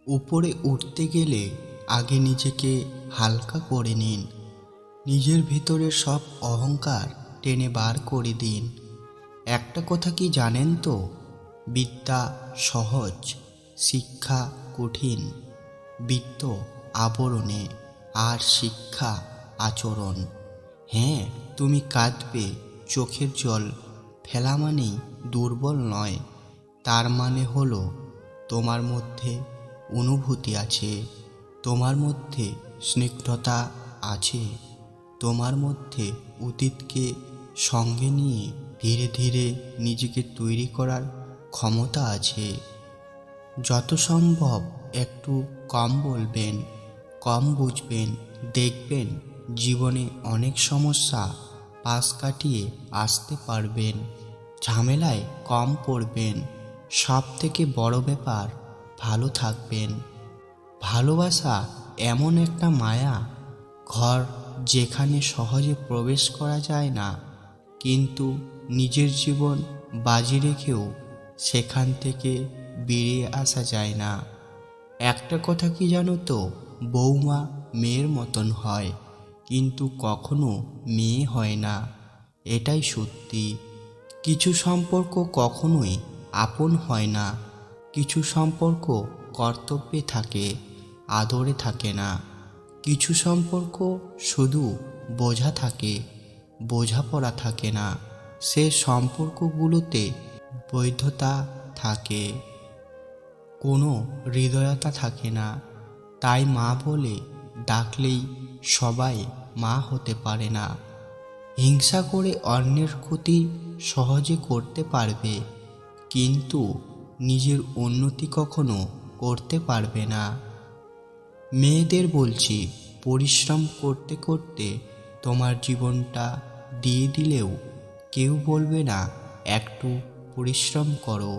উপরে উঠতে গেলে আগে নিজেকে হালকা করে নিন। নিজের ভিতরের সব অহংকার টেনে বার করে দিন। একটা কথা কি জানেন তো, বিদ্যা সহজ, শিক্ষা কঠিন। বিত্ত আবরণে, আর শিক্ষা আচরণ। হ্যাঁ, তুমি কাঁদবে, চোখের জল ফেলা মানেই দুর্বল নয়। তার মানে হলো তোমার মধ্যে অনুভূতি আছে, তোমার মধ্যে স্নিগ্ধতা আছে, তোমার মধ্যে অতীতকে সঙ্গে নিয়ে ধীরে ধীরে নিজেকে তৈরি করার ক্ষমতা আছে। যত সম্ভব একটু কম বলবেন, কম বুঝবেন, দেখবেন জীবনে অনেক সমস্যা পাশ কাটিয়ে আসতে পারবেন। ঝামেলায় কম পড়বেন। সব থেকে বড় ব্যাপার, ভালো থাকবেন। ভালোবাসা এমন একটা মায়া ঘর যেখানে সহজে প্রবেশ করা যায় না, কিন্তু নিজের জীবন বাজি রেখেও সেখান থেকে বেরিয়ে আসা যায় না। একটা কথা কি জানো তো, বৌমা মেয়ের মতন হয়, কিন্তু কখনো মেয়ে হয় না। এটাই সত্যি। কিছু সম্পর্ক কখনোই আপন হয় না। কিছু সম্পর্ক কর্তব্যে থাকে, আদরে থাকে না। কিছু সম্পর্ক শুধু বোঝা থাকে, বোঝাপড়া থাকে না। সে সম্পর্কগুলোতে বৈধতা থাকে, কোনো হৃদয়তা থাকে না। তাই মা বলে ডাকলেই সবাই মা হতে পারে না। হিংসা করে অন্যের ক্ষতি সহজে করতে পারবে, কিন্তু নিজের উন্নতি কখনো করতে পারবে না। মেয়েদের বলছি, পরিশ্রম করতে করতে তোমার জীবনটা দিয়ে দিলেও কেউ বলবে না একটু পরিশ্রম করো,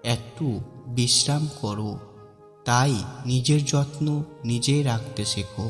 একটু বিশ্রাম করো। তাই নিজের যত্ন নিজেই রাখতে শেখো।